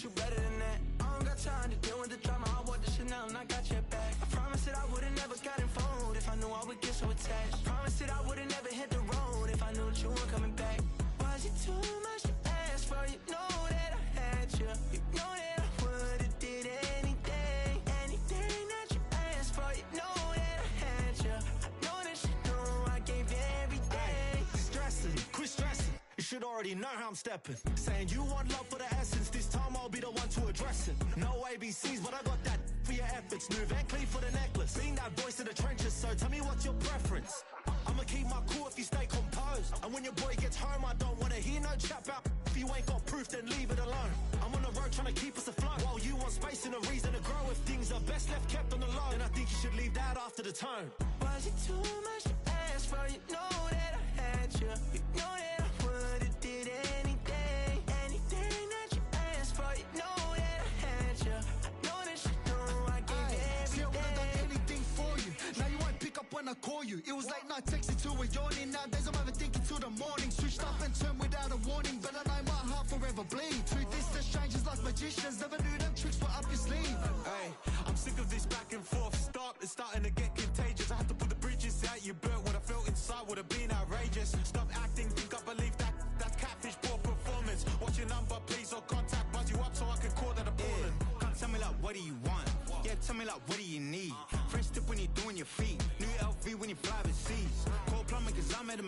treat you better than that. I don't got time to deal with the drama. I want the Chanel and I got your back. I promise that I would've never gotten phoned if I knew I would get so attached. I promise that I would've never hit the road if I knew that you weren't coming back. Was it too much to ask for? You know that I had you. You know that I would've did anything, anything that you asked for. You know that I had you. I know that you know I gave you everything. Ay, stressing, quit stressing. You should already know how I'm stepping. Saying you want love for the essence. This time I'll be the one to address it. No ABCs, but I got that for your efforts. New Van Cleef for the necklace. Being that voice in the trenches, so tell me what's your preference. I'ma keep my cool if you stay composed. And when your boy gets home, I don't wanna hear no chat about. If you ain't got proof, then leave it alone. I'm on the road trying to keep us afloat. While you want space and a reason to grow. If things are best left kept on the low, then I think you should leave that after the tone. Was it too much to ask for? You know that I had you. You know that I would've did anything, anything that you asked for. You know that I had you. I know that you know I gave you everything. See, I would've done anything for you. Now you won't pick up when I call you. It was late night texting till we're yawning. Nowadays I'm overthinking till the morning. Switched up and turned without a warning, but I know my heart forever bleed. Truth is that strangers like magicians. Never knew them tricks were up your sleeve. Hey, I'm sick of this back and forth. It's starting to get contagious. I had to put the bridges out you burnt. What I felt inside would have been outrageous. Stop acting, think I believe that's catfish, poor performance. What's your number, please, or contact, buzz you up so I can call that appalling. Can't tell me like, what do you want? Yeah, tell me like, what do you need? Fresh tip when you're doing your feet. New LV when you fly overseas. Call plumbing cause I'm at a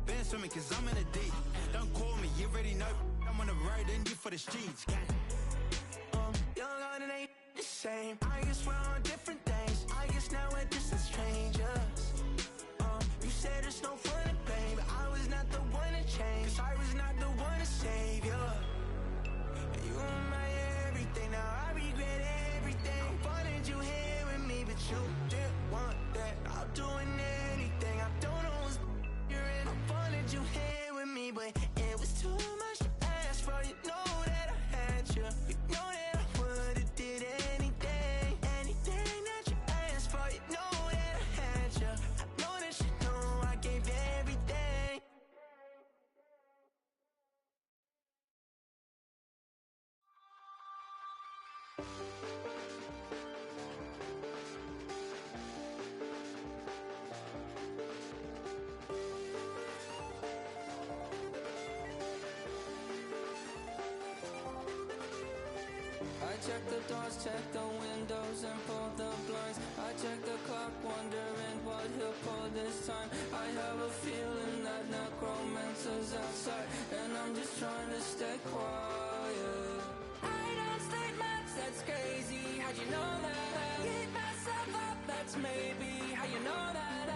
been swimming cause I'm in a deep. Don't call me, you already know. I'm on the road and you for the streets. Young and it ain't the same. I guess we're on different things. I guess now we're distant strangers. You said there's no fun in pain, but I was not the one to change. 'Cause I was not the one to save you. You were my everything. Now I regret everything. I wanted you here with me, but you didn't want that. I'm doing anything. I don't know what's you're in. I wanted you here with me, but it was too much to ask for. You know that I had you. You know that I would've did anything, anything that you asked for. You know that I had you. I know that you know I gave you everything. I check the doors, check the windows and pull the blinds. I check the clock, wondering what he'll pull this time. I have a feeling that necromancer's outside, and I'm just trying to stay quiet. I don't sleep much, that's crazy. How'd you know that? Keep myself up, that's maybe how you know that.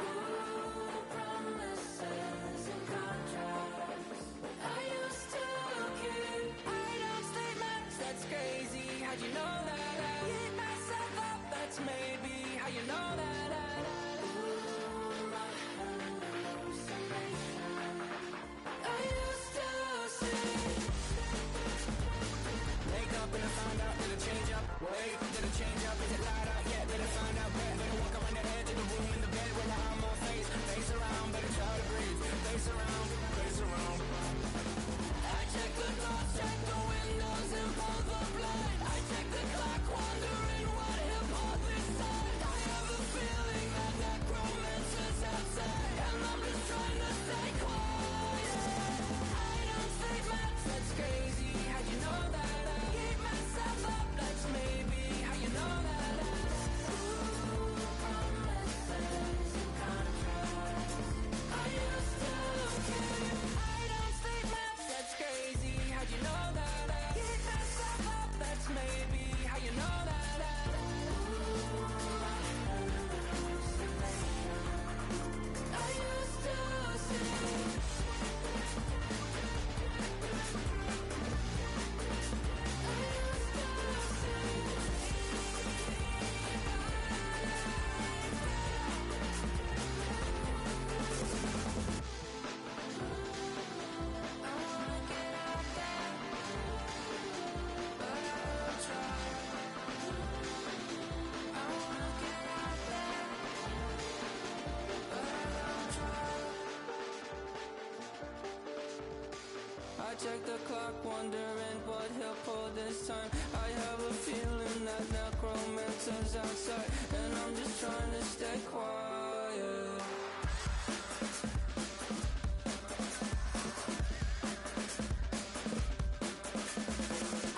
Ooh, promises and contracts I used to keep. I don't sleep much, that's crazy. How'd you know that? Keep myself up, that's maybe how you know that. Ooh, my hallucination I used to see. Wake up and I found out, did it change up? Wait, did it change up? Is it light out yet? Did it find out where? Better walk around the edge of the room in the bed with the arm on face. Face around, better try to breathe. Face around, face around. I check the doors, check the windows and pull the blind. I check the clock, wondering what he'll pull this time. I have a feeling check the clock, wondering what he'll pull this time. I have a feeling that necromancer's outside, and I'm just trying to stay quiet.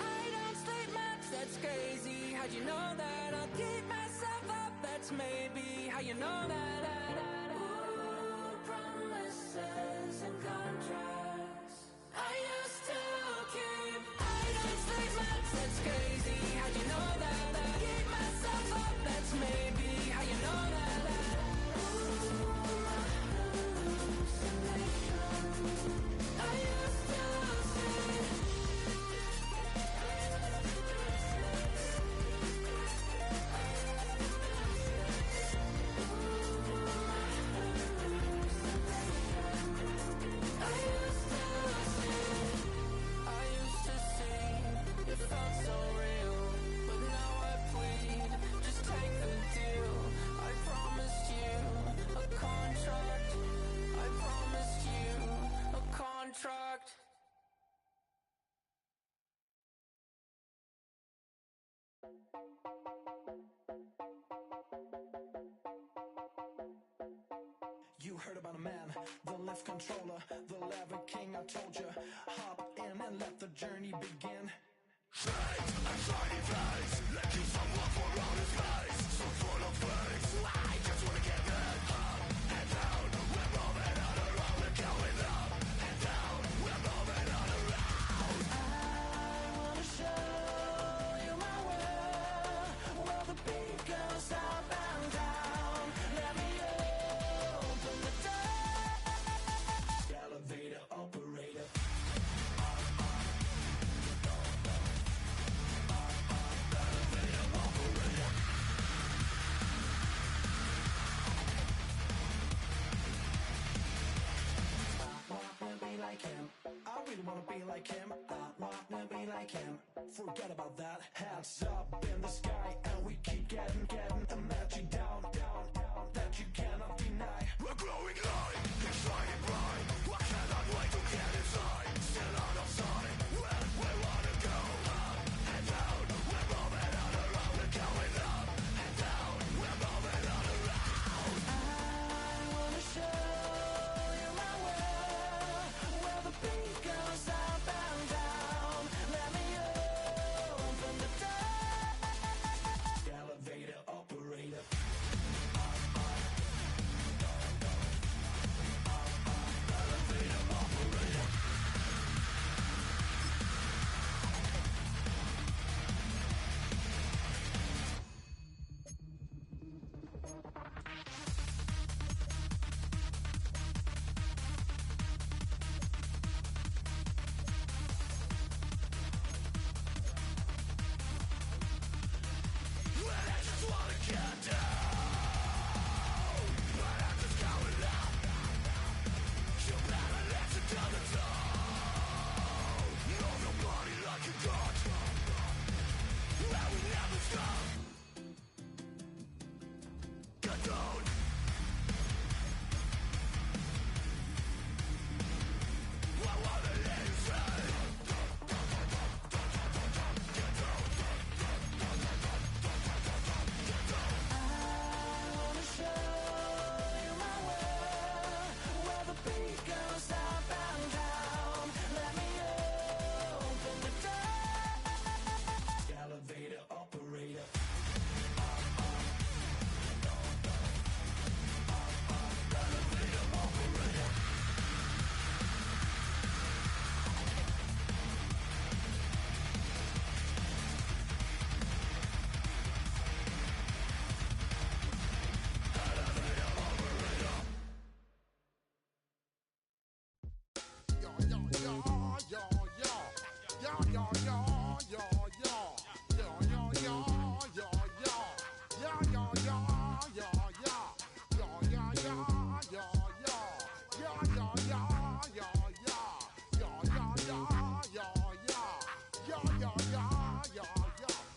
I don't sleep much, that's crazy. How'd you know that? I'll keep myself up, that's maybe how you know that. Ooh, promises and contracts I used to keep. I don't sleep much, that's crazy. How'd you know that? I'll keep myself up, that's maybe how you know that. Ooh, my hallucination I used to see. Contract. You heard about a man, the lift controller, the lever king. I told you, hop in and let the journey begin. Shades and shiny face, let you someone for outer space. So full of face, I just wanna get it up and down. We're moving on around, we're going up and down. We're moving on around. I wanna show you my world, where the beat goes up and down. Let me open the door. Elevator operator. Like him, I really wanna be like him. I wanna be like him. Forget about that. Hands up in the sky, and we keep getting a magic down, that you cannot deny. We're growing light, it's shining bright. I cannot wait to get inside. Still out of sight, where we wanna go. Up and down, we're moving on around. We're going up and down, we're moving on around. I wanna show you my world, where the beat goes up and down. Let me open the door. Elevator operator. Elevator operator. Well, I just wanna get down, but I'm just going up. You better let it down the top. Know nobody like you got. Well, we never stop. Get down. I wanna let you say. Get down. I wanna show you my world, where the beat goes up and down. Let me open the door. Elevator operator. Elevator operator.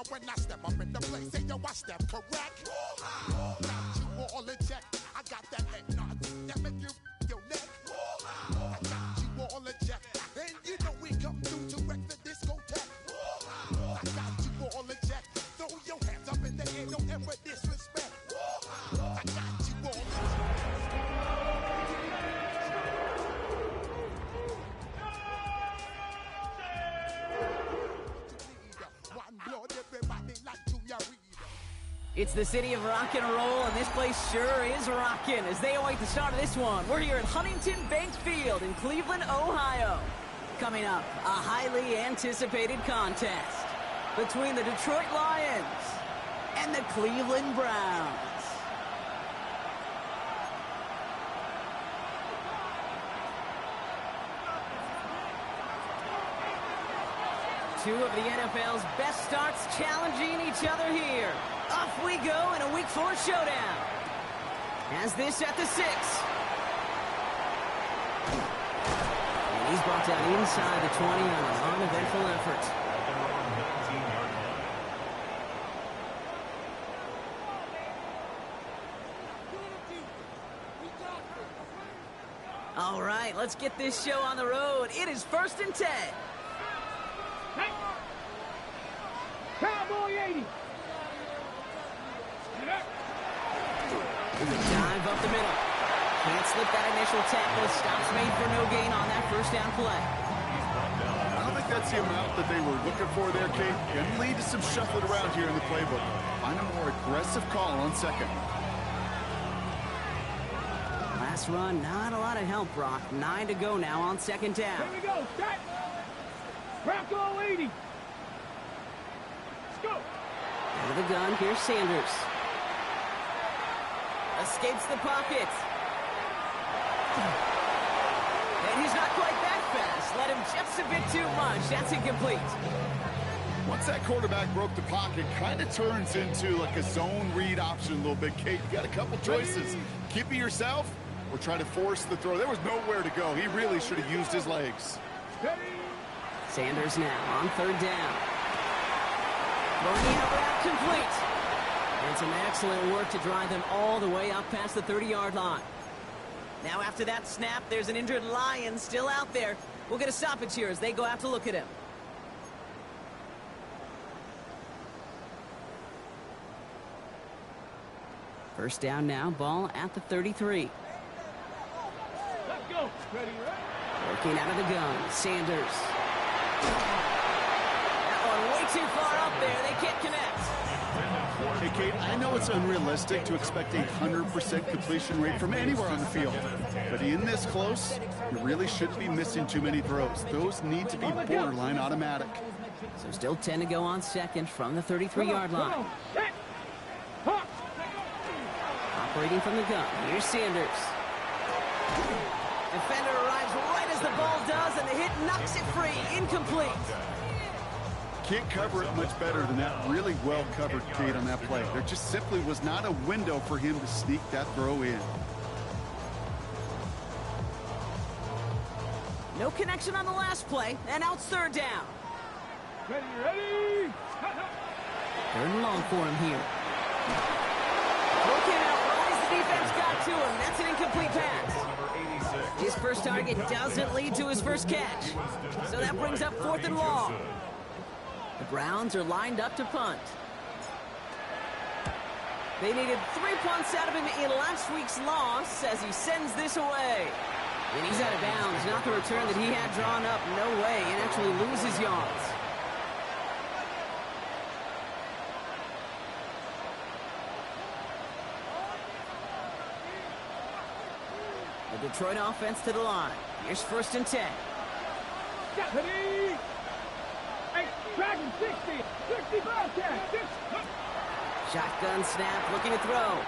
When I step up in the place, say yo, I step correct. Got you all in check. I got that head nod that make you your neck. I got you all in check, and you know we It's the city of rock and roll, and this place sure is rocking as they await the start of this one. We're here at Huntington Bank Field in Cleveland, Ohio. Coming up, a highly anticipated contest between the Detroit Lions and the Cleveland Browns. Two of the NFL's best starts challenging each other here. Off we go in a Week 4 showdown. As this at the 6. And he's brought down inside the 20 on an uneventful effort. All right, let's get this show on the road. It is 1st and 10. Cowboy 80. Dive up the middle. Can't slip that initial tackle. Stops made for no gain on that first down play. I don't think that's the amount that they were looking for there, Kate. Can lead to some shuffling around here in the playbook. Find a more aggressive call on second. Last run, not a lot of help, Brock. 9 to go now on 2nd down. Here we go. Set. Bronco 80. Let's go. Out of the gun, here's Sanders. Escapes the pocket. And he's not quite that fast. Let him just a bit too much. That's incomplete. Once that quarterback broke the pocket, kind of turns into like a zone read option a little bit, Kate. You got a couple choices. Keep it yourself or try to force the throw. There was nowhere to go. He really should have used his legs. Sanders now on 3rd down. Throwing out route complete. And some excellent work to drive them all the way up past the 30-yard line. Now after that snap, there's an injured Lion still out there. We'll get a stoppage here as they go out to look at him. First down now, ball at the 33. Let's go. Ready, right? Working out of the gun, Sanders. That one way too far up there. They can't connect. Hey, Kate, I know it's unrealistic to expect a 100% completion rate from anywhere on the field. But in this close, you really shouldn't be missing too many throws. Those need to be borderline automatic. So still 10 to go on 2nd from the 33-yard line. Operating from the gun, here's Sanders. Defender arrives right as the ball does, and the hit knocks it free. Incomplete. Can't cover it much better than that. Really well covered, Kate, on that play. There just simply was not a window for him to sneak that throw in. No connection on the last play, and out 3rd down. Ready, ready. 3rd and long for him here. Looking out right as the defense got to him. That's an incomplete pass. His first target doesn't lead to his first catch. So that brings up 4th and long. The Browns are lined up to punt. They needed 3 punts out of him in last week's loss as he sends this away. And he's out of bounds, not the return that he had drawn up. No way, and actually loses yards. The Detroit offense to the line. Here's 1st and 10. Ready. Dragon 60. 65 catch. Shotgun snap, looking to throw.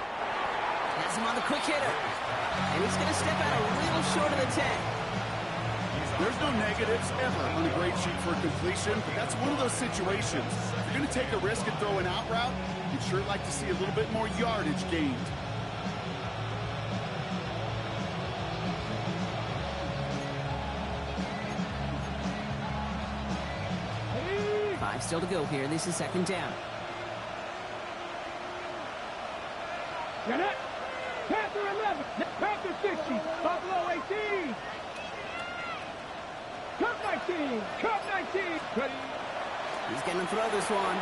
Has him on the quick hitter. And he's going to step out a little short of the 10. There's no negatives ever on a grade sheet for completion, but that's one of those situations. If you're going to take a risk and throw an out route, you'd sure like to see a little bit more yardage gained. Five still to go here. This is 2nd down. Get it. Panther 11. Panther 60. Buffalo 18. Cup 19. Cup 19. Ready. He's going to throw this one.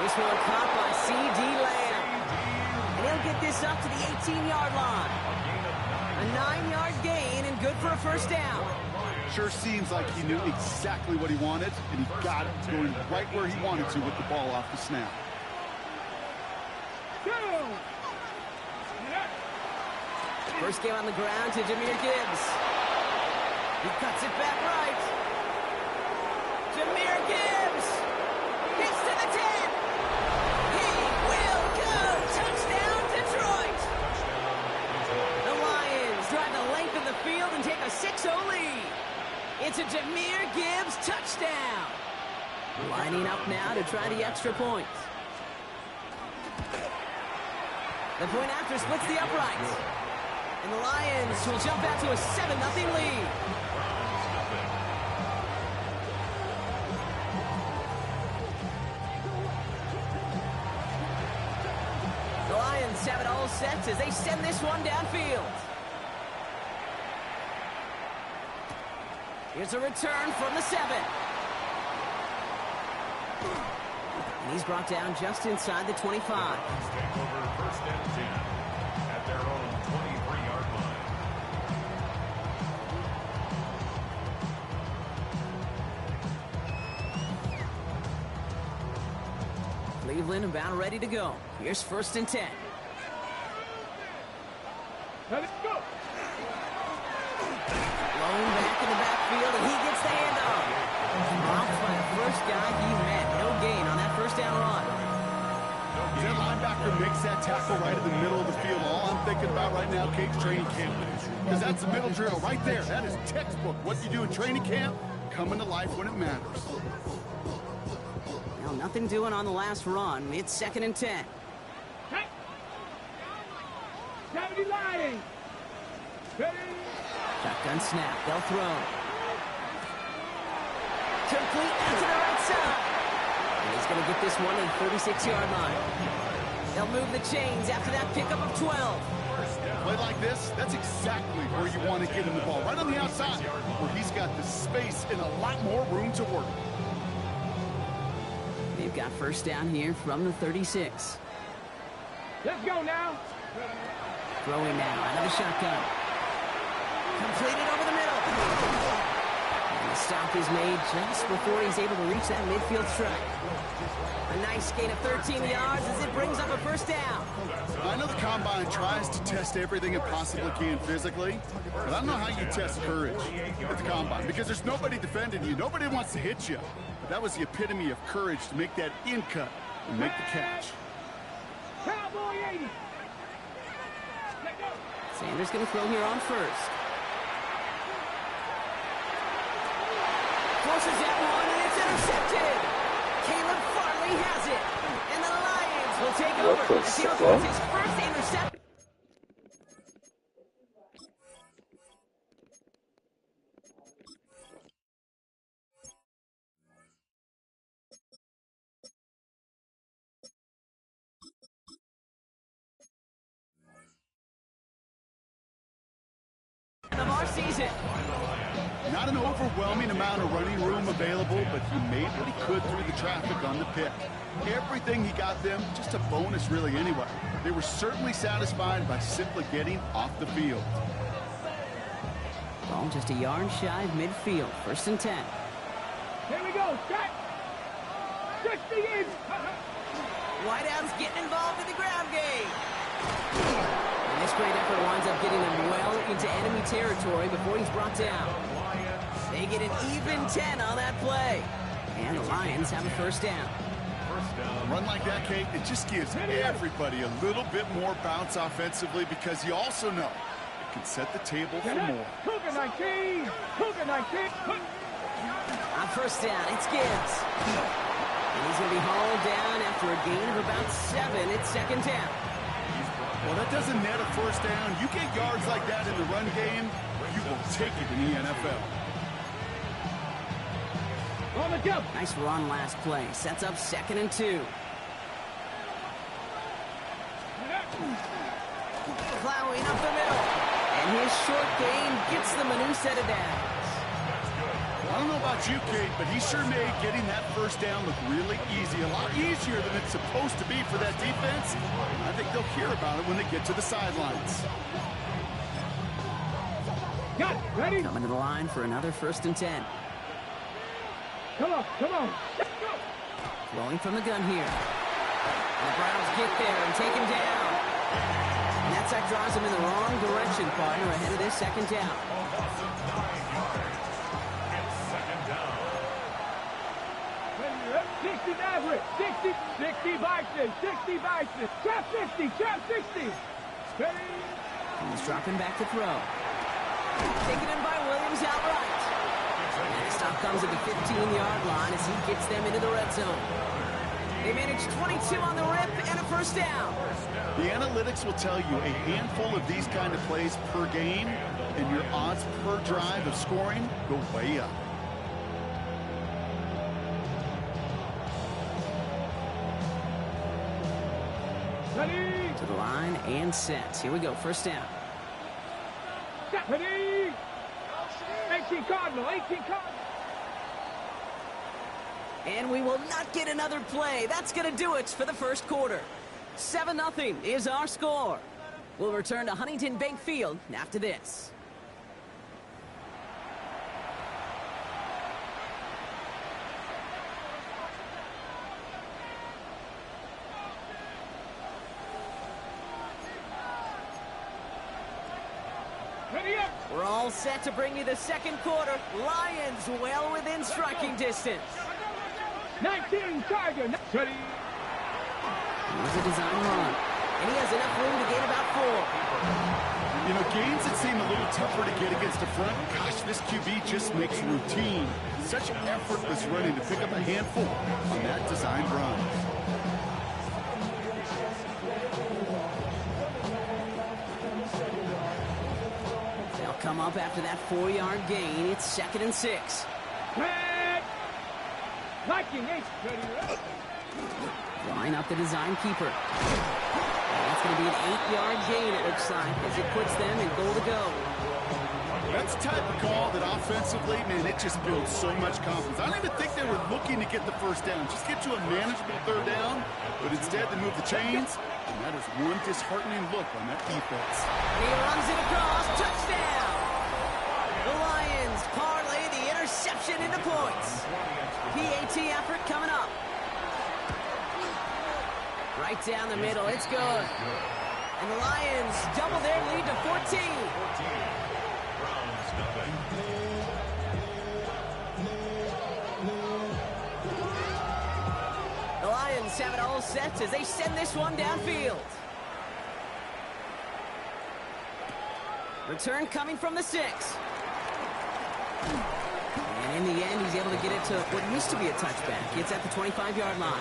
This one caught by C.D. Lamb. And he'll get this up to the 18-yard line. A 9-yard gain and good for a first down. Sure seems like he knew exactly what he wanted, and he got it going right where he wanted to with the ball off the snap. Two. First game on the ground to Jameer Gibbs. He cuts it back right. Jameer Gibbs gets to the 10. He will go. Touchdown, Detroit. The Lions drive the length of the field and take a 6-0 lead. It's a Jameer Gibbs touchdown. Lining up now to try the extra point. The point after splits the uprights. And the Lions will jump out to a 7-0 lead. The Lions have it all set as they send this one downfield. Here's a return from the 7. And he's brought down just inside the 25. Take over first and 10 at their own 23-yard line. Cleveland about ready to go. Here's first and 10. Let's go. Blown back in the backfield, and he gets the handoff. Blocked by the first guy he met. No gain on that first down run. That linebacker makes that tackle right in the middle of the field. All I'm thinking about right now, Kate's training camp. Because that's the middle drill right there. That is textbook. What you do in training camp, coming to life when it matters. Well, nothing doing on the last run. It's second and 10. Hey. 70 Lions. Ready. Shotgun snap. They'll throw. Complete out to the right side. And he's going to get this one at the 36-yard line. They'll move the chains after that pickup of 12. Play like this, that's exactly where you want to get him the ball. Right on the outside, where he's got the space and a lot more room to work. They've got first down here from the 36. Let's go now. Throwing now out of the shotgun. Completed over the middle. And the stop is made just before he's able to reach that midfield strike. A nice gain of 13 yards as it brings up a first down. I know the Combine tries to test everything it possibly can physically, but I don't know how you test courage at the Combine because there's nobody defending you. Nobody wants to hit you. But that was the epitome of courage to make that in cut and make the catch. Cowboy 80. Let's go. Sanders going to throw here on first. Forces that one, and it's intercepted. Caleb Farley has it. And the Lions will take over as he records his first interception. Of our season. Not an overwhelming amount of running room available, but he made what he could through the traffic on the pick. Everything he got them, just a bonus really anyway. They were certainly satisfied by simply getting off the field. Ball just a yard shy of midfield. First and 10. Here we go. Set. 60 in. Whiteout's getting involved in the ground game. And this great effort winds up getting him well into enemy territory before he's brought down. They get an even 10 on that play. And the Lions have a first down. A run like that, Kate, it just gives everybody a little bit more bounce offensively because you also know it can set the table for more. Cougar 19. Cougar 19. On first down, it's Gibbs. And he's going to be hauled down after a gain of about 7. It's second down. Well, that doesn't net a first down. You get yards like that in the run game, you will take it in the NFL. On the jump. Nice run last play. Sets up second and 2. Plowing up the middle. And his short gain gets them a new set of downs. I don't know about you, Kate, but he sure made getting that first down look really easy. A lot easier than it's supposed to be for that defense. I think they'll hear about it when they get to the sidelines. Got it. Ready? Coming to the line for another first and 10. Come on. Come on. Let's go. Throwing from the gun here. And the Browns get there and take him down. And that sack drives him in the wrong direction, partner, ahead of this second down. Offensive 9 yards. It's second down. 60 Maverick, 60 Bison, 60 Bison, trap 60, trap 60. Steady. He's dropping back to throw. Taken in by Williams outright. And the stop comes at the 15-yard line as he gets them into the red zone. They managed 22 on the rip and a first down. The analytics will tell you a handful of these kind of plays per game, and your odds per drive of scoring go way up. Ready. To the line and set. Here we go, first down. Ready. 18 Cardinal, 18 Cardinal. And we will not get another play. That's going to do it for the first quarter. 7-0 is our score. We'll return to Huntington Bank Field after this. Ready up. We're all set to bring you the second quarter. Lions well within striking distance. 19 Tiger. Ready. Here's a design run. And he has enough room to gain about 4. You know, gains that seem a little tougher to get against the front. Gosh, this QB just makes routine. Such effortless running to pick up a handful on that design run. They'll come up after that 4-yard gain. It's 2nd and 6. Red. Viking 8. Ready. Line up the design keeper. And that's going to be an 8-yard gain, it looks like, as it puts them in goal to go. That's the type of call that offensively, man, it just builds so much confidence. I don't even think they were looking to get the first down. Just get to a manageable third down, but instead they move the chains, and that is one disheartening look on that defense. He runs it across, touchdown! The Lions parlay the interception into points. PAT effort coming up. Right down the middle, it's good. And the Lions double their lead to 14. The Lions have it all set as they send this one downfield. Return coming from the 6. And in the end, he's able to get it to what used to be a touchback. It's at the 25-yard line.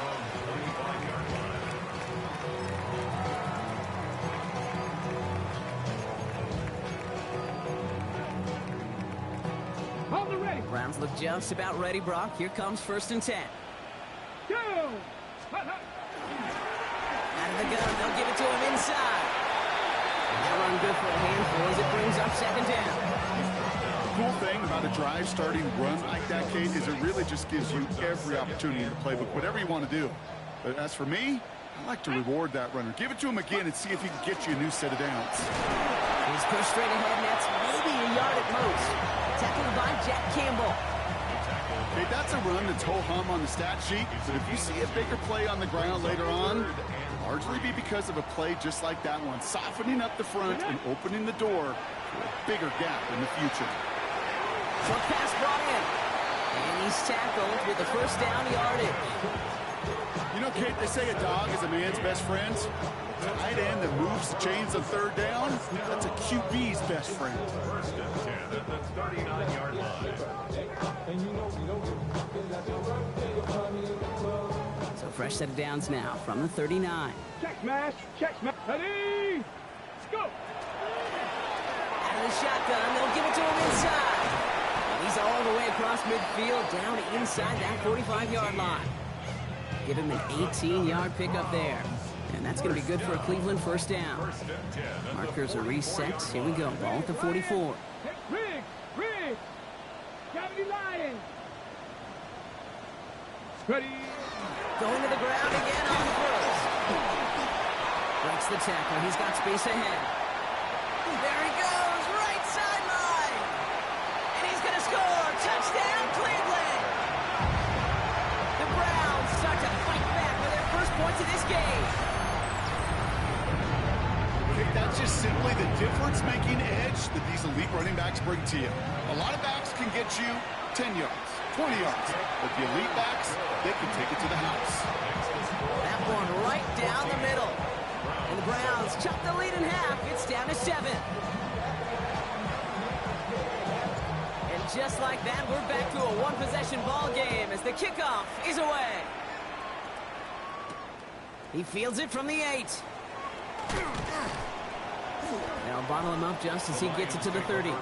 Hold the ready. Browns look just about ready, Brock. Here comes 1st and 10. Go. Out of the gun, they'll give it to him inside. That run good for a handful as it brings up 2nd down. The cool thing about a drive starting run like that, Kate, is it really just gives you every opportunity in the playbook, whatever you want to do. But as for me, I like to reward that runner. Give it to him again and see if he can get you a new set of downs. He's pushed straight ahead, and that's maybe a yard at most. Tackled by Jack Campbell. Okay, that's a run that's ho-hum on the stat sheet, but if you see a bigger play on the ground later on, largely be because of a play just like that one, softening up the front and opening the door for a bigger gap in the future. Short pass brought in. And he's tackled with the first down yardage. You know, Kate, they say a dog is a man's best friend. Tight end that moves the chains on third down, that's a QB's best friend. 1st and 10 at the 39-yard line. So fresh set of downs now from the 39. Check smash. Check smash. Ready. Let's go. Out of the shotgun, they'll give it to him inside. And he's all the way across midfield, down inside that 45-yard line. Give him an 18-yard pickup there. And that's going to be good for a Cleveland first down. Markers are reset. Here we go. Ball at the 44. Riggs. Gravity Lions. Ready. Going to the ground again on the first. Breaks the tackle. He's got space ahead. There he goes. Right sideline. And he's going to score. Touchdown, Cleveland. The Browns start to fight back with their first points of this game. Okay, that's just simply the difference-making edge that these elite running backs bring to you. A lot of backs can get you 10 yards, 20 yards, but the elite backs, they can take it to the house. That one right down the middle. And the Browns chop the lead in half. It's down to 7. And just like that, we're back to a one-possession ball game as the kickoff is away. He fields it from the 8. They'll bottle him up just as he gets it to the 30. All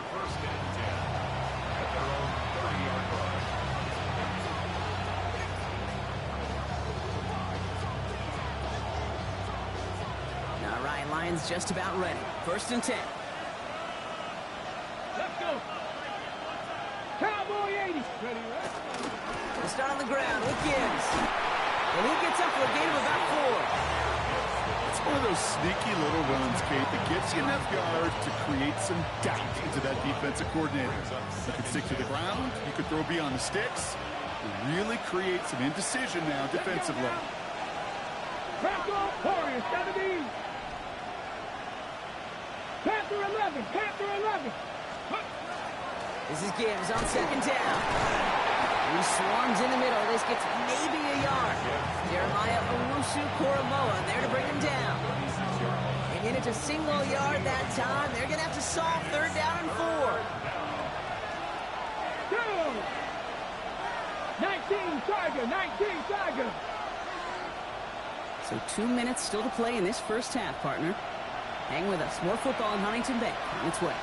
right, Lions just about ready. 1st and 10. Let's go. Cowboy 80. Ready, right? They start on the ground with Gibbs. And he gets up for a gain of about 4. It's one of those sneaky little runs, Kate, that gets you enough yards to create some doubt into that defensive coordinator. You could stick to the ground, you could throw beyond the sticks, and really create some indecision now defensively. Crackle, Warriors 70. Panther 11. Panther 11. This is Gibbs on 2nd down. He swarms in the middle. This gets maybe a yard. Jeremiah Owusu-Koramoah there to bring him down. And in it's a single yard that time. They're going to have to solve 3rd down and 4. Go! 19 Tiger. 19 Tiger. So 2 minutes still to play in this first half, partner. Hang with us. More football in Huntington Bay on its way.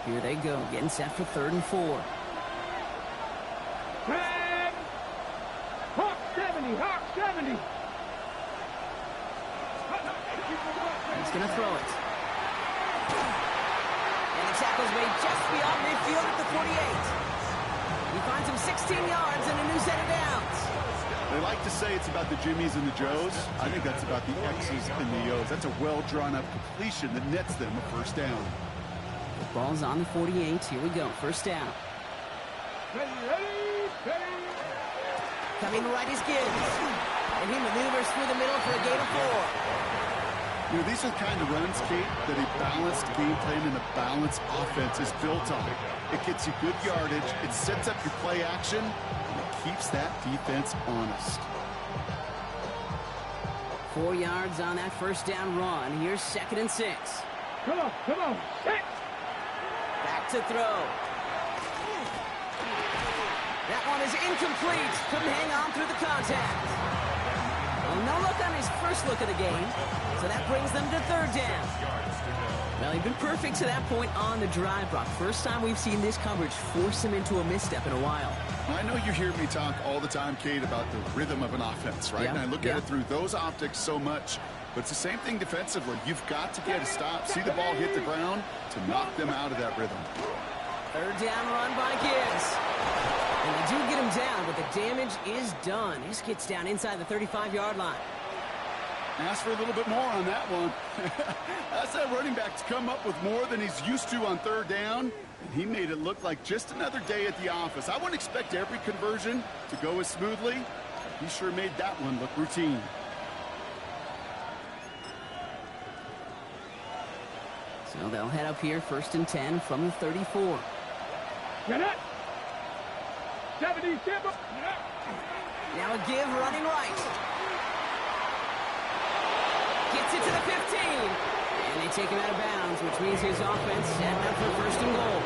Here they go, getting set for 3rd and 4. Craig! Hawk 70. Hawk 70. He's going to throw it. And the tackle's made just beyond midfield at the 48. He finds him 16 yards and a new set of downs. They like to say it's about the Jimmies and the Joes. I think that's about the X's and the O's. That's a well-drawn-up completion that nets them a 1st down. The ball's on the 48. Here we go. 1st down. Ready, ready, ready. Coming right is Gibbs. And he maneuvers through the middle for a gain of 4. You know, these are the kind of runs, Kate, that a balanced game plan and a balanced offense is built on. It gets you good yardage, it sets up your play action, and it keeps that defense honest. 4 yards on that 1st down run. Here's 2nd and 6. Come on, come on. 6. Back to throw. That one is incomplete. Couldn't hang on through the contact. Well, no look on his first look of the game. So that brings them to 3rd down. Well, he'd been perfect to that point on the drive, Brock. First time we've seen this coverage force him into a misstep in a while. I know you hear me talk all the time, Kate, about the rhythm of an offense, right? Yeah, And I look at it through those optics so much. But it's the same thing defensively. You've got to get a stop, see the ball hit the ground to knock them out of that rhythm. 3rd down run by Gibbs. And they do get him down, but the damage is done. This gets down inside the 35-yard line. Ask for a little bit more on that one. That's that running back to come up with more than he's used to on 3rd down. And he made it look like just another day at the office. I wouldn't expect every conversion to go as smoothly. He sure made that one look routine. So they'll head up here 1st and 10 from the 34. Get it. 70 Timber. Now a give running right. Gets it to the 15. And they take him out of bounds, which means his offense setting up for 1st and goal.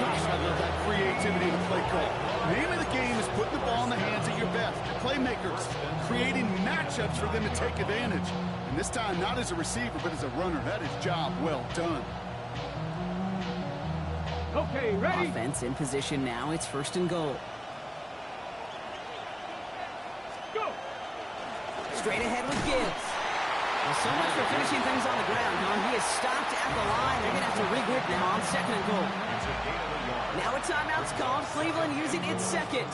Gosh, I love that creativity in the play call. Name of the game is putting the ball in the hands of your best playmakers, creating matchups for them to take advantage. And this time, not as a receiver, but as a runner. That is job well done. Okay, ready? Offense in position now. It's 1st and goal. Go. Straight ahead with Gibbs. Well, so much for finishing things on the ground, huh? He is stopped at the line. They're going to have to regroup now on second and goal. Now a timeout's called. Cleveland using its second.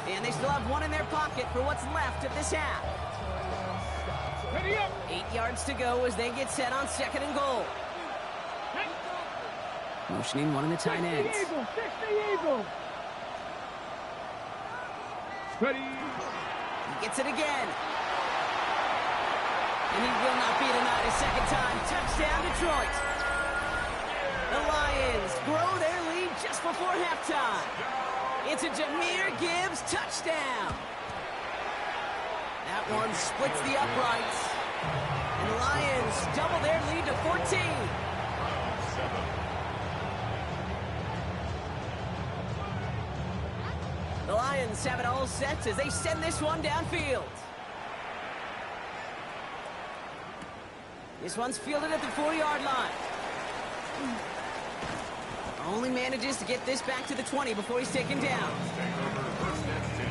And they still have one in their pocket for what's left of this half. 8 yards to go as they get set on second and goal. Motioning one of the tight ends. 60 Eagles. Ready. He gets it again. And he will not be denied a second time. Touchdown, Detroit. The Lions grow their lead just before halftime. It's a Jahmyr Gibbs touchdown. That one splits the uprights. And the Lions double their lead to 14. The Lions have it all set as they send this one downfield. This one's fielded at the 4-yard line. Only manages to get this back to the 20 before he's taken down. First and 10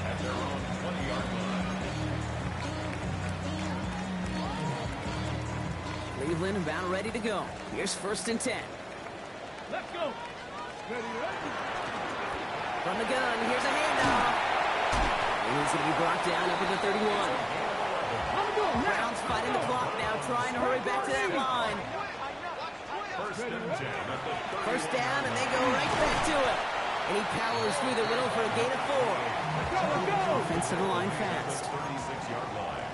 at their own 20-yard line. Cleveland about ready to go. Here's first and 10. Let's go. Ready. From the gun, here's a handoff. And he's going to be brought down up at the 31. Browns fighting the clock now, trying to hurry back to that line. First and 10 at the 30. First down, and they go right back to it. And he powers through the middle for a gain of 4. Offensive line fast. 36-yard line.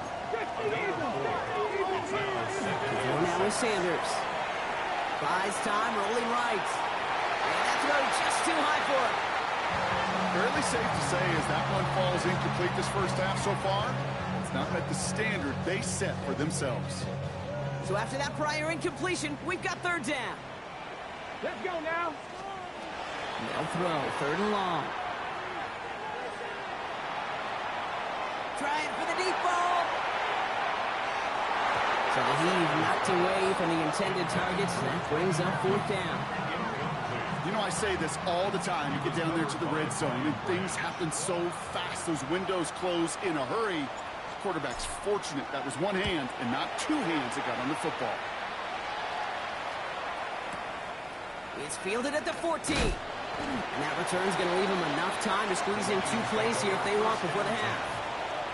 Before now is Sanders. Buys time, rolling right. And that throw just too high for him. Fairly safe to say as that one falls incomplete this first half so far, it's not met the standard they set for themselves. So after that prior incompletion, we've got third down. Let's go now. They'll throw, third and long. Trying for the deep ball. So the heave knocked away from the intended targets. That brings up fourth down. You know, I say this all the time. You get down there to the red zone, and things happen so fast. Those windows close in a hurry. The quarterback's fortunate that was one hand and not two hands that got on the football. It's fielded at the 14. And that return's going to leave them enough time to squeeze in 2 plays here if they want before the half.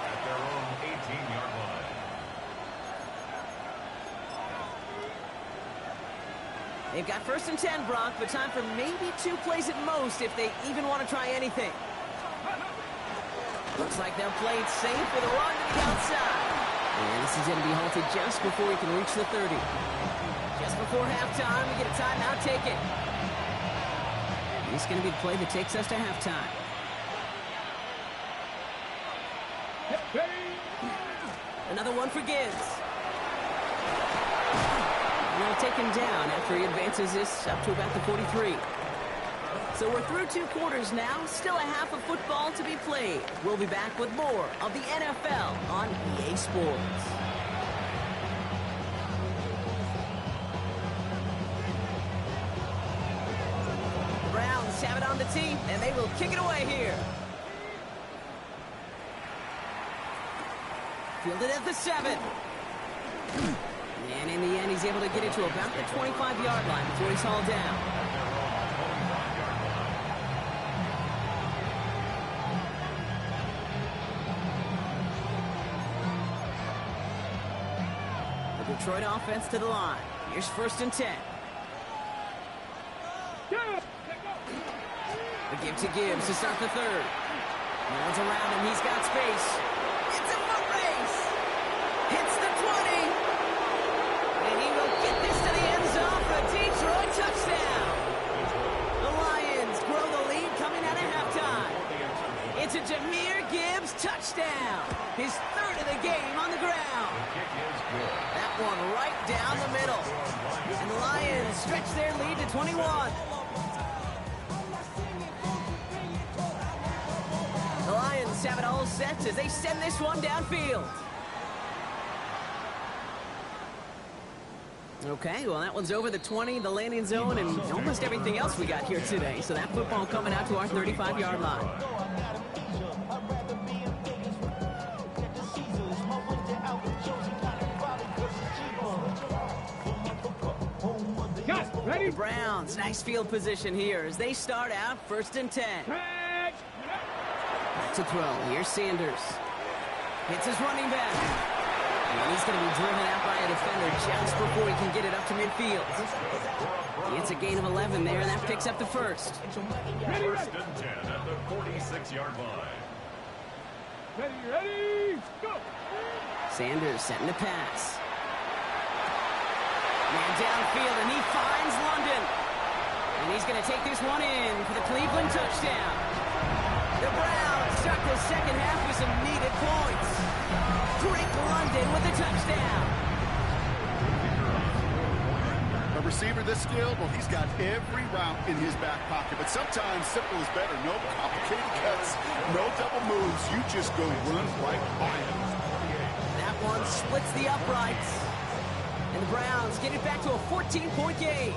At their own 18-yard line. They've got first and 10, Brock, but time for maybe 2 plays at most if they even want to try anything. Looks like they'll play it safe with a run to the outside. And this is going to be halted just before he can reach the 30. Just before halftime, we get a timeout taken. This is going to be the play that takes us to halftime. Another one for Gibbs. They'll take him down after he advances this up to about the 43. So we're through 2 quarters now. Still a half of football to be played. We'll be back with more of the NFL on EA Sports. The Browns have it on the tee, and they will kick it away here. Fielded at the 7. And in the end, he's able to get it to about the 25-yard line before he's hauled down. The Detroit offense to the line. Here's first and 10. The give to Gibbs to start the third. No one's around him. He's got space. It's a foot race. Hits the 20. And he will get this to the end zone for a Detroit touchdown. The Lions grow the lead coming out of halftime. It's a Jahmyr Gibbs touchdown. His third of the game on the ground. That one right down the middle. And the Lions stretch their lead to 21. The Lions have it all set as they send this one downfield. Okay, well, that one's over the 20, the landing zone, and almost everything else we got here today. So that football coming out to our 35-yard line. The Browns, nice field position here as they start out 1st and 10. Back to throw. Here's Sanders. Hits his running back. And he's going to be driven out by a defender just before he can get it up to midfield. It's a gain of 11 there, and that picks up the first. 1st and 10 at the 46-yard line. Ready, go! Sanders setting to pass. Man downfield, and he finds London. And he's going to take this one in for the Cleveland touchdown. The Browns start the second half with some needed points. Drake London with the touchdown. A receiver this skilled, well, he's got every route in his back pocket. But sometimes simple is better. No complicated cuts, no double moves. You just go run right by him. That one splits the uprights. And the Browns get it back to a 14-point game.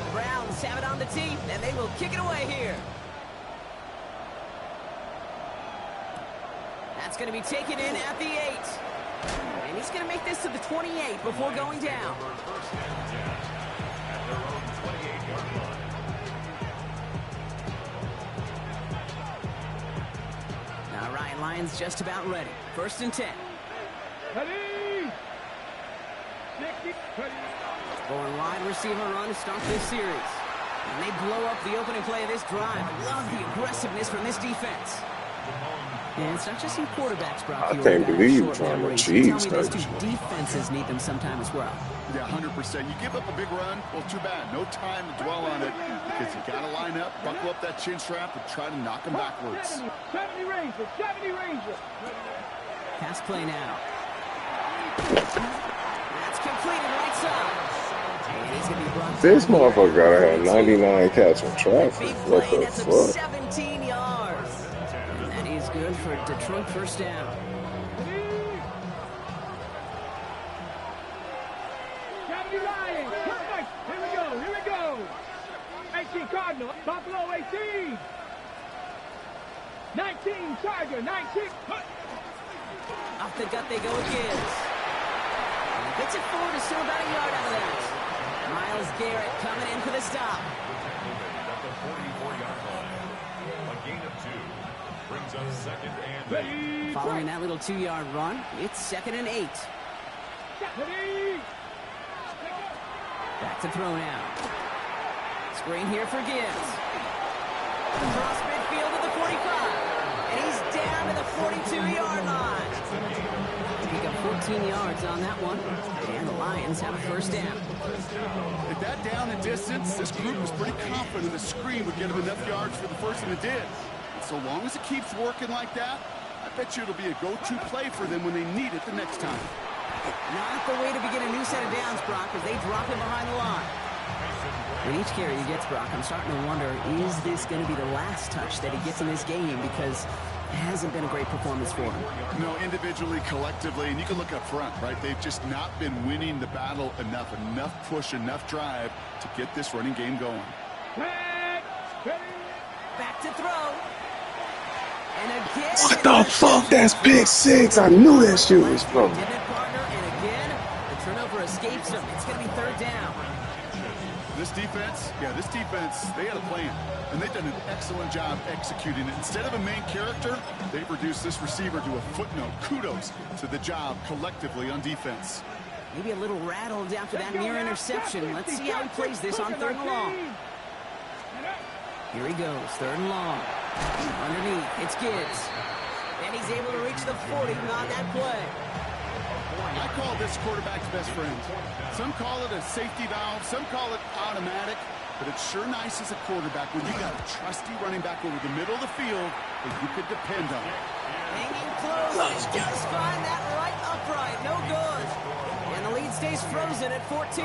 The Browns have it on the tee, and they will kick it away here. That's going to be taken in at the 8. And he's going to make this to the 28 before going down. All right, Lions just about ready. 1st and 10. Ready! 60, ready. Going wide receiver run to start this series. And they blow up the opening play of this drive. Love the aggressiveness from this defense. And it's not just some quarterbacks, Brock. I can't believe you're trying to cheese. Tell me those two defenses need them sometime as well. Yeah, 100%. You give up a big run, well, too bad. No time to dwell on it because you got to line up, buckle up that chin strap, and try to knock them backwards. 70 Ranger, 70 Ranger. Pass play now. That's completed right side. And he's going to be brought This motherfucker gotta have 99 catching traffic. What the fuck? 17 yards. And that is good for Detroit 1st down. Lions, perfect. Here we go. 18 Cardinal, Buffalo 18. 19 Tiger, 19. Off the gut they go again. And gets it forward to still about a yard out of that. Myles Garrett coming in for the stop. At the 44-yard line. A gain of 2. Brings up 2nd and 8. Following that little 2-yard run, it's 2nd and 8. Back to throw now. Screen here for Gibbs. Across midfield to the 45. And he's down to the 42-yard line. Pick up 14 yards on that one. And the Lions have a 1st down. At that down and distance, this group was pretty confident the screen would get them enough yards for the first, and it did. And so long as it keeps working like that, I bet you it'll be a go-to play for them when they need it the next time. Not the way to begin a new set of downs, Brock, as they drop him behind the line. When each carry he gets, Brock, I'm starting to wonder, is this going to be the last touch that he gets in this game? Because it hasn't been a great performance for him. No, individually, collectively, and you can look up front, right? They've just not been winning the battle enough push, enough drive to get this running game going. Back to throw. And again. What the fuck? That's pick 6. I knew that shit was from. And again, the turnover escapes him. It's going to be 3rd down. This defense, they had a plan, and they've done an excellent job executing it. Instead of a main character, they've reduced this receiver to a footnote. Kudos to the job collectively on defense. Maybe a little rattled after that near interception. Let's see how he plays this on 3rd and long. Here he goes, 3rd and long. Underneath, it's Gibbs. And he's able to reach the 40 on that play. I call this quarterback's best friend. Some call it a safety valve, some call it automatic, but it's sure nice as a quarterback when you got a trusty running back over the middle of the field that you could depend on. Hanging close, just find that right upright, no good. And the lead stays frozen at 14.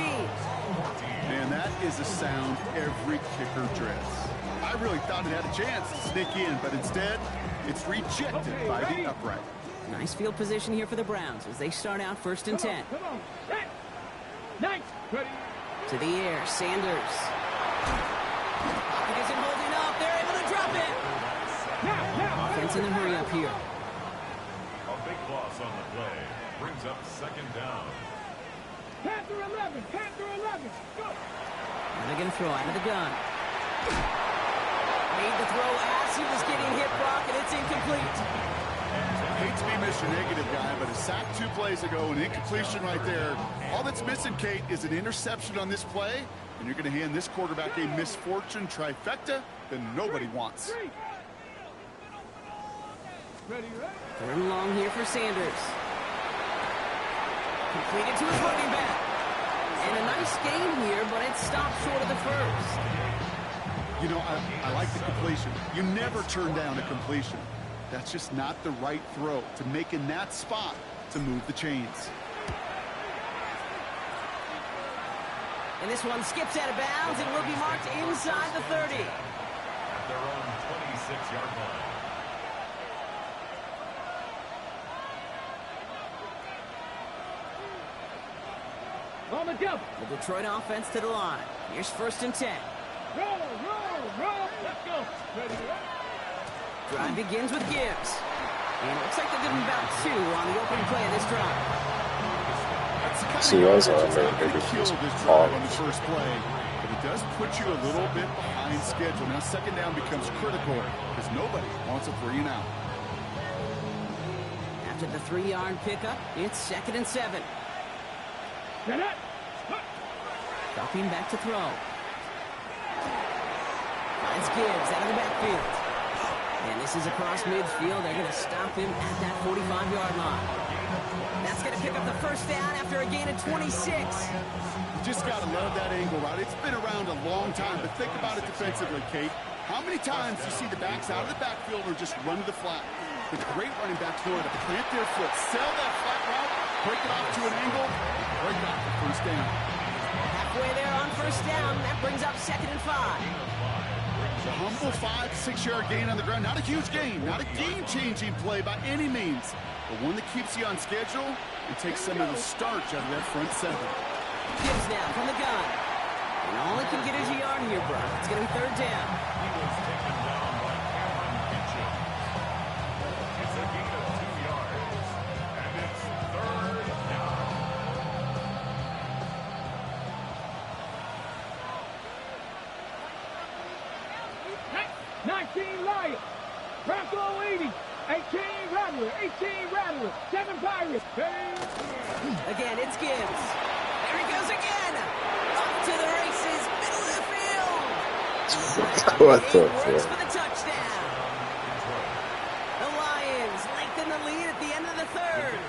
And that is a sound every kicker dreads. I really thought it had a chance to sneak in, but instead, it's rejected by the upright. Nice field position here for the Browns as they start out 1st and 10. To the air, Sanders. Pocket isn't holding up. They're able to drop it. Offense in the hurry up here. A big loss on the play. Brings up 2nd down. Panther 11, Panther 11, go! And they're going to throw out of the gun. Made the throw as he was getting hit, Brock, and it's incomplete. Hate to be Mr. Negative guy, but a sack 2 plays ago, an incompletion right there. All that's missing, Kate, is an interception on this play, and you're going to hand this quarterback a misfortune trifecta that nobody wants. Ready, ready? Third and long here for Sanders. Completed to his running back. And a nice gain here, but it stopped short of the first. You know, I like the completion. You never turn down a completion. That's just not the right throw to make in that spot to move the chains. And this one skips out of bounds and will be marked inside the 30. At their own 26-yard line. On the jump. The Detroit offense to the line. Here's 1st and 10. Roll, roll, roll. Let's go. Ready, ready? Drive begins with Gibbs. And it looks like they're giving about 2 on the opening play of this drive. See, that's all I not going to kill think. this drive on the first play, but it does put you a little bit behind schedule. Now 2nd down becomes critical because nobody wants a 3 and out. After the 3-yard pickup, it's 2nd and 7. Dropping back to throw. Finds Gibbs out of the backfield. And this is across midfield. They're going to stop him at that 45-yard line. That's going to pick up the 1st down after a gain of 26. You just got to love that angle, right? It's been around a long time, but think about it defensively, Kate. How many times do you see the backs out of the backfield or just run to the flat? The great running backs know how to plant their foot, sell that flat route, break it off to an angle, break off the 1st down. Halfway there on 1st down. That brings up 2nd and 5. The humble 5-6-yard gain on the ground. Not a huge gain, not a game-changing play by any means, but one that keeps you on schedule and takes some of the starch out of that front 7. Gibbs now from the gun. And all he can get is a yard here, Brock. It's going to be 3rd down. He was taken down by Cameron Mitchell. It's a gain of 2 yards. And it's 3rd down. 19 Lions. Bronco 80. 18 Rattler. 18 Rattler. 7 Pirates. Again, it's Gibbs. There he goes again. Off to the races. Middle of the field. What the Works fuck? for the touchdown. The Lions lengthen the lead at the end of the 3rd.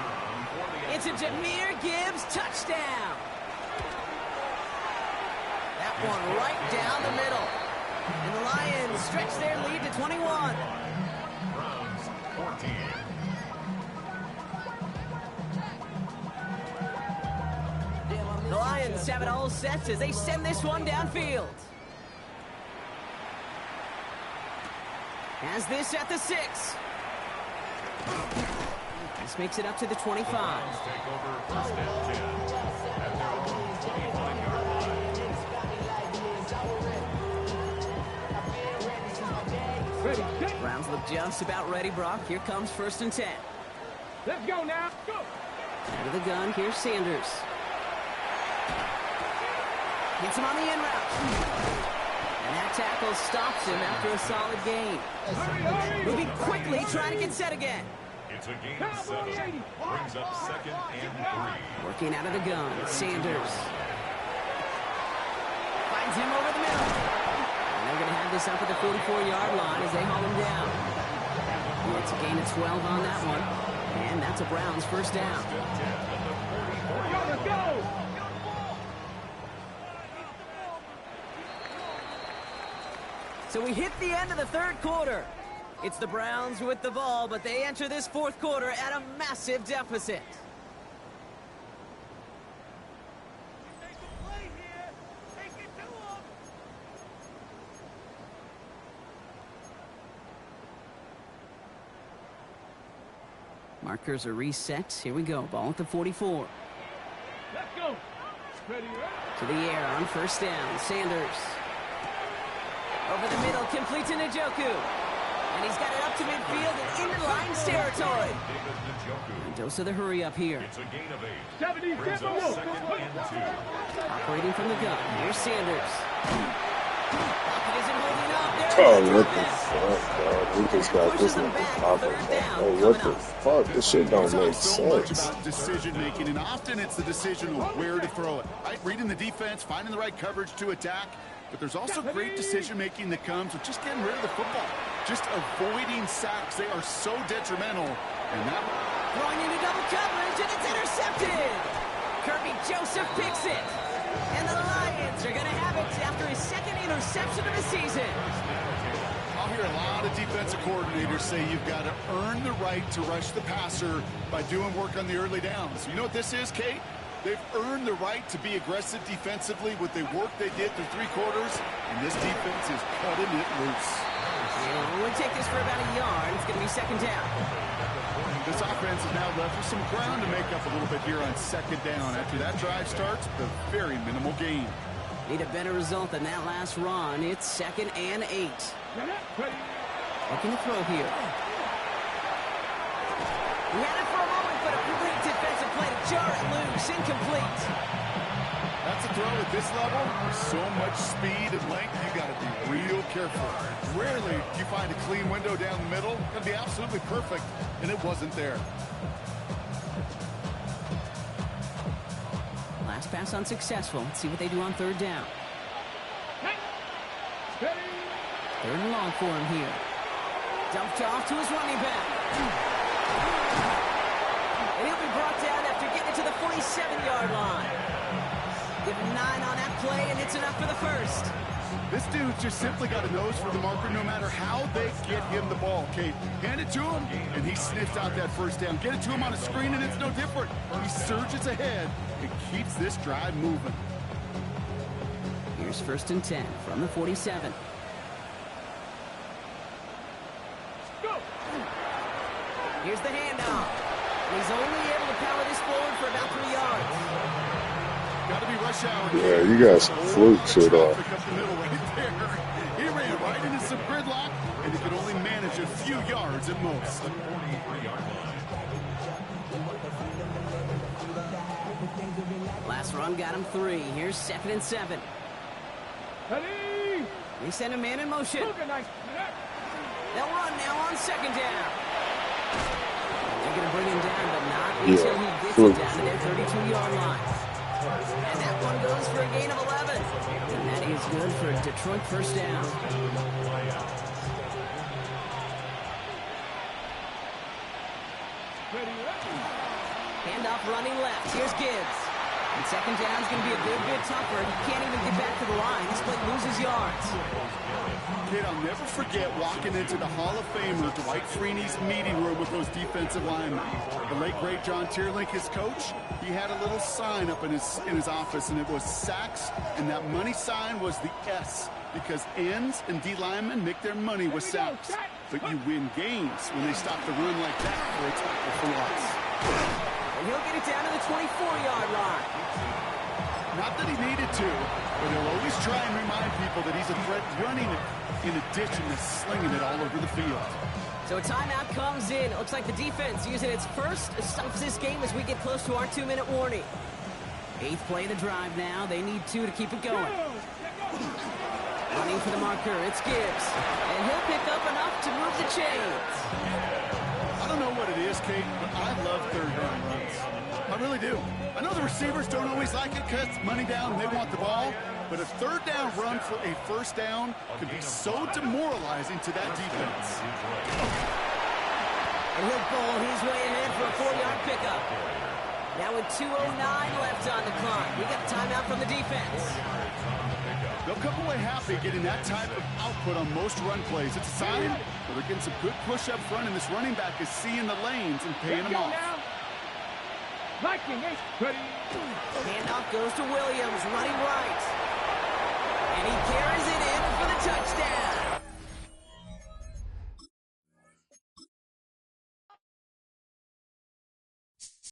It's a Jahmyr Gibbs touchdown. That one right down the middle. And the Lions stretch their lead to 21. Browns 14. The Lions have it all set as they send this one downfield. Has this at the 6. This makes it up to the 25. Browns take over 1st and 10. At their own 25-yard line. Ready, set. Browns look just about ready, Brock. Here comes 1st and 10. Let's go now. Go. Out of the gun, here's Sanders. Gets him on the in route. And that tackle stops him after a solid gain. Hurry, hurry. Moving quickly, trying to get set again. It's a gain of 7. Brings up 2nd and 3. Working out of the gun, Sanders. Finds him over the middle. And they're going to have this up at the 44-yard line as they haul him down. It's a gain of 12 on that one. And that's a Browns 1st down. Let's go. So we hit the end of the 3rd quarter. It's the Browns with the ball, but they enter this 4th quarter at a massive deficit. Markers are reset. Here we go. Ball at the 44. Let's go. Ready, ready. To the air on 1st down. Sanders. Over the middle, complete to Njoku. And he's got it up to midfield and into Lions territory. Dose of the hurry up here. It's a gain of 8. 70, Brings up 2nd and 2. Operating from the gun. Here's Sanders. Pocket isn't holding up. There Oh, it is. what the fuck, dog? We just got this nigga popping. Hey, what the fuck? This shit don't make So much sense. about decision making, and often it's the decision of where to throw it. Right? Reading the defense, finding the right coverage to attack. But there's also great decision making that comes with just getting rid of the football, just avoiding sacks. They are so detrimental. And that Throwing into double coverage, and it's intercepted. Kirby Joseph picks it. And the Lions are going to have it after his 2nd interception of the season. I'll hear a lot of defensive coordinators say you've got to earn the right to rush the passer by doing work on the early downs. You know what this is, Kate? They've earned the right to be aggressive defensively with the work they did through 3 quarters, and this defense is cutting it loose. Yeah, we'll take this for about a yard. It's going to be 2nd down. This offense is now left with some ground to make up a little bit here on 2nd down. After that drive starts, the very minimal gain. Need a better result than that last run. It's 2nd and 8. Looking to throw here. He had it for a moment, but a great defensive play to jar it loose. Incomplete. That's a throw at this level. So much speed and length, you got to be real careful. Rarely do you find a clean window down the middle. It'd be absolutely perfect, and it wasn't there. Last pass unsuccessful. Let's see what they do on 3rd down. 3rd and long for him here. Dumped off to his running back. And he'll be brought down after getting it to the 47-yard line. Give him 9 on that play, and it's enough for the 1st. This dude's just simply got a nose for the marker no matter how they get him the ball, Kate. Hand it to him, and he sniffs out that 1st down. Get it to him on a screen, and it's no different. He surges ahead and keeps this drive moving. Here's 1st and 10 from the 47. Here's the handoff. He's only able to power this forward for about 3 yards. Got to be rush hour. Yeah, you got some fluke shit off. He ran right into some gridlock, and he could only manage a few yards at most. Last run got him 3. Here's 2nd and 7. They send a man in motion. They'll run now on 2nd down. They're going to bring him down, but not until he gets it down to their 32-yard line. And that one goes for a gain of 11. And that is good for a Detroit 1st down. Handoff running left. Here's Gibbs. And 2nd down is going to be a good bit tougher. He can't even get back to the line. This play loses yards. Kid, I'll never forget walking into the Hall of Famer Dwight Freeney's meeting room with those defensive linemen. The late, great John Tierlink, his coach, he had a little sign up in his office, and it was sacks, and that money sign was the S, because ends and D linemen make their money with sacks. But you win games when they stop the run like that for a tackle for loss. And he'll get it down to the 24-yard line. Not that he needed to, but he'll always try and remind people that he's a threat running it in addition to slinging it all over the field. So a timeout comes in. It looks like the defense using its first stops this game as we get close to our 2-minute warning. 8th play of the drive now. They need 2 to keep it going. Running for the marker, it's Gibbs. And he'll pick up enough to move the chains. I don't know what it is, Kate, but I love 3rd down runs. I really do. I know the receivers don't always like it because it's money down and they want the ball, but a 3rd down run for a 1st down could be so demoralizing to that defense. And he'll bowl his way ahead for a 4-yard pickup. Now with 2:09 left on the clock, we got a timeout from the defense. They'll come away happy getting that type of output on most run plays. It's a sign that they're getting some good push up front, and this running back is seeing the lanes and paying them off. Handoff goes to Williams, running right. And he carries it in for the touchdown.